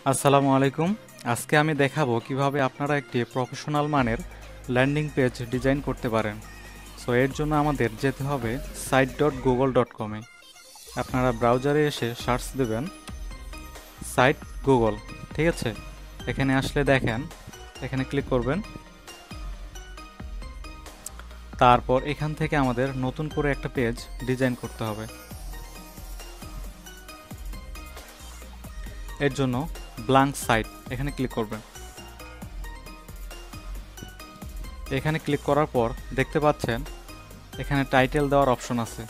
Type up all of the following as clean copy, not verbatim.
আসসালামু আলাইকুম। আজকে আমি দেখাবো কিভাবে আপনারা একটি প্রফেশনাল মানের ল্যান্ডিং পেজ ডিজাইন করতে পারেন। সো এর জন্য আমাদের যেতে হবে site.google.com-এ। আপনারা ব্রাউজারে এসে সার্চ দেবেন সাইট গুগল, ঠিক আছে? এখানে আসলে দেখেন, এখানে ক্লিক করবেন। তারপর এখান থেকে আমাদের নতুন করে একটা পেজ ডিজাইন করতে হবে। এর জন্য ব্ল্যাঙ্ক সাইট এখানে ক্লিক করবেন। এখানে ক্লিক করার পর দেখতে পাচ্ছেন এখানে টাইটেল দেওয়ার অপশন আছে।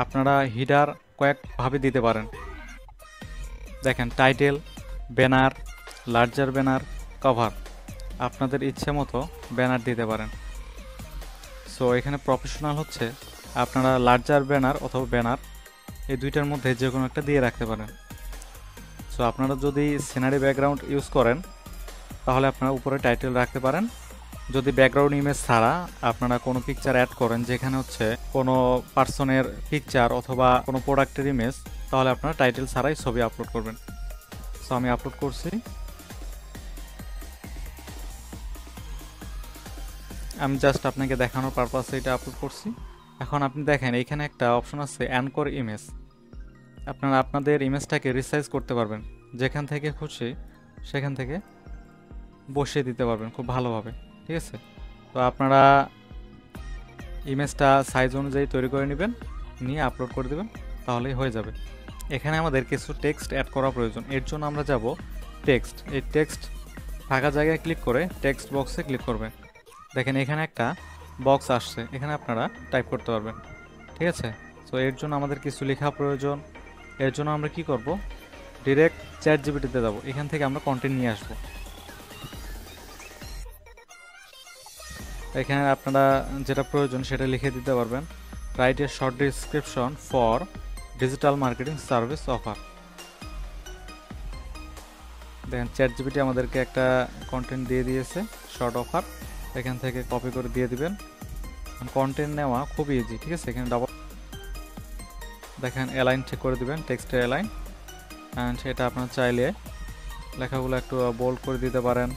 আপনারা হিডার কয়েকভাবে দিতে পারেন। দেখেন title, banner, larger banner, cover, আপনাদের ইচ্ছে মতো ব্যানার দিতে পারেন। সো এখানে প্রফেশনাল হচ্ছে আপনারা লার্জার ব্যানার অথবা ব্যানার এই দুইটার মধ্যে যে কোনো একটা দিয়ে রাখতে পারেন। সো আপনারা যদি সিনারি ব্যাকগ্রাউন্ড ইউজ করেন তাহলে আপনারা উপরে টাইটেল রাখতে পারেন। যদি ব্যাকগ্রাউন্ড ইমেজ ছাড়া আপনারা কোনো পিকচার অ্যাড করেন যেখানে হচ্ছে কোনো পার্সনের পিকচার অথবা কোনো প্রোডাক্টের ইমেজ, তাহলে আপনারা টাইটেল ছাড়াই ছবি আপলোড করবেন। সো আমি আপলোড করছি। আমি জাস্ট আপনাকে দেখানোর পারপাসে এটা আপলোড করছি। এখন আপনি দেখেন এইখানে একটা অপশন আছে অ্যানকর ইমেজ। আপনারা আপনাদের ইমেজটাকে রিসাইজ করতে পারবেন, যেখান থেকে খুশি সেখান থেকে বসিয়ে দিতে পারবেন খুব ভালোভাবে, ঠিক আছে? তো আপনারা ইমেজটা সাইজ অনুযায়ী তৈরি করে নেবেন, নিয়ে আপলোড করে দেবেন, তাহলেই হয়ে যাবে। এখানে আমাদের কিছু টেক্সট অ্যাড করা প্রয়োজন। এর জন্য আমরা যাব টেক্সট। এই টেক্সট ফাঁকা জায়গায় ক্লিক করে টেক্সট বক্সে ক্লিক করবেন। দেখেন এখানে একটা বক্স আসছে, এখানে আপনারা টাইপ করতে পারবেন, ঠিক আছে? সো এর জন্য আমাদের কিছু লেখা প্রয়োজন। এর জন্য আমরা কি করব, ডিরেক্ট চ্যাট জিপিটিতে যাব, এখান থেকে আমরা কন্টেন্ট নিয়ে আসব। এখানে আপনারা যেটা প্রয়োজন সেটা লিখে দিতে পারবেন। Write a short description for digital marketing service offer. দেখেন চ্যাট জিপিটি আমাদেরকে একটা কন্টেন্ট দিয়ে দিয়েছে, শর্ট অফার। এখান থেকে কপি করে দিয়ে দিবেন। কন্টেন্ট নেওয়া খুব ইজি, ঠিক আছে? এখানে ডাবল দেখেন অ্যালাইন ঠিক করে দিবেন, টেক্সটের অ্যালাইন। অ্যান্ড সেটা আপনার চাইলে লেখাগুলো একটু বোল্ড করে দিতে পারেন,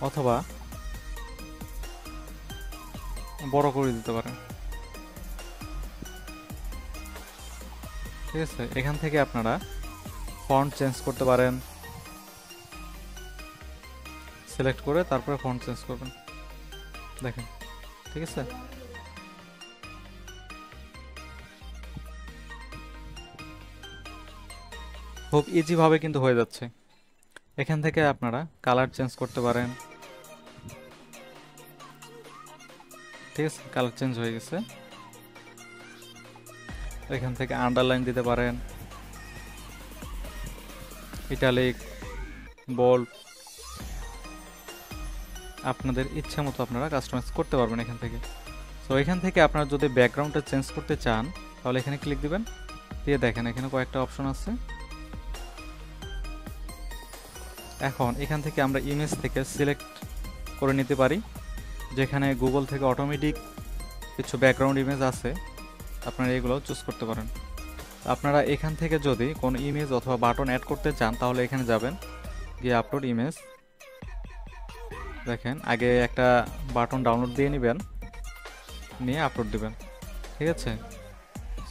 অথবা বড় করে দিতে পারেন, ঠিক আছে? এখান থেকে আপনারা ফন্ট চেঞ্জ করতে পারেন, সিলেক্ট করে তারপরে ফন্ট চেঞ্জ করবেন। দেখেন, ঠিক আছে? খুব ইজিভাবে কিন্তু হয়ে যাচ্ছে। এখান থেকে আপনারা কালার চেঞ্জ করতে পারেন, ঠিক আছে? কালার চেঞ্জ হয়ে গেছে। এখান থেকে আন্ডারলাইন দিতে পারেন, ইটালিক, বোল্ড, আপনাদের ইচ্ছা মতো আপনারা কাস্টমাইজ করতে পারবেন এখান থেকে। তো এখান থেকে আপনারা যদি ব্যাকগ্রাউন্ডটা চেঞ্জ করতে চান তাহলে এখানে ক্লিক দিবেন, দিয়ে দেখেন এখানে কয়েকটা অপশন আছে। এখন এখান থেকে আমরা ইমেজ থেকে সিলেক্ট করে নিতে পারি, যেখানে গুগল থেকে অটোমেটিক কিছু ব্যাকগ্রাউন্ড ইমেজ আছে, আপনারা এগুলো চুজ করতে পারেন। আপনারা এখান থেকে যদি কোনো ইমেজ অথবা বাটন অ্যাড করতে চান তাহলে এখানে যাবেন, গিয়ে আপলোড ইমেজ। দেখেন আগে একটা বাটন ডাউনলোড দিয়ে নেবেন, নিয়ে আপলোড দিবেন, ঠিক আছে?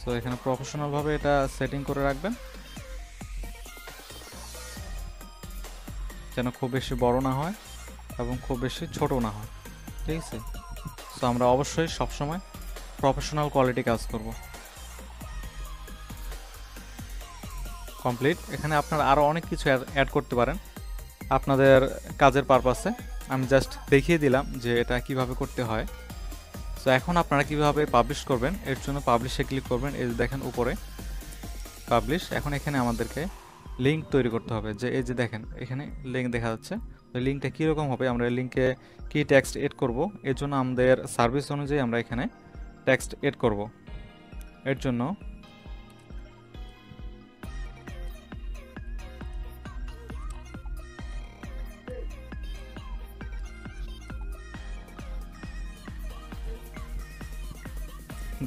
সো এখানে প্রফেশনালভাবে এটা সেটিং করে রাখবেন, যেন খুব বেশি বড় না হয় এবং খুব বেশি ছোট না হয়, ঠিক আছে? সো আমরা অবশ্যই সবসময় প্রফেশনাল কোয়ালিটি কাজ করব। কমপ্লিট। এখানে আপনারা আরও অনেক কিছু অ্যাড করতে পারেন আপনাদের কাজের পারপাসে। আমি জাস্ট দেখিয়ে দিলাম যে এটা কিভাবে করতে হয়। সো এখন আপনারা কিভাবে পাবলিশ করবেন, এর জন্য পাবলিশে ক্লিক করবেন। এই যে দেখেন উপরে পাবলিশ। এখন এখানে আমাদেরকে লিঙ্ক তৈরি করতে হবে, যে এই যে দেখেন এখানে লিঙ্ক দেখা যাচ্ছে। তো লিঙ্কটা কীরকম হবে, আমরা লিঙ্কে কি টেক্সট এড করব, এর জন্য আমাদের সার্ভিস অনুযায়ী আমরা এখানে টেক্সট এড করব। এর জন্য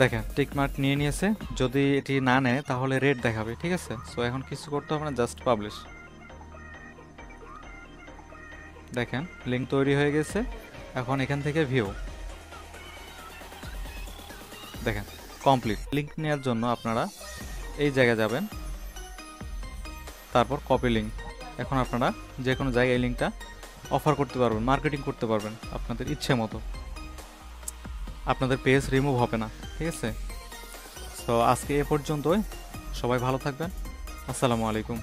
দেখেন টিক মার্ক নিয়ে নিয়েছে, যদি এটি না নেয় তাহলে রেড দেখাবে, ঠিক আছে। সো এখন কিছু করতে হবে না, জাস্ট পাবলিশ। দেখেন লিঙ্ক তৈরি হয়ে গেছে। এখন এখান থেকে ভিউ, দেখেন কমপ্লিট। লিঙ্ক নেওয়ার জন্য আপনারা এই জায়গায় যাবেন, তারপর কপি লিঙ্ক। এখন আপনারা যে কোনো জায়গায় এই লিঙ্কটা অফার করতে পারবেন, মার্কেটিং করতে পারবেন আপনাদের ইচ্ছে মতো। আপনাদের পেজ রিমুভ হবে না, ঠিক আছে। সো আজকে এ পর্যন্তই, সবাই ভালো থাকবেন। আসসালামু আলাইকুম।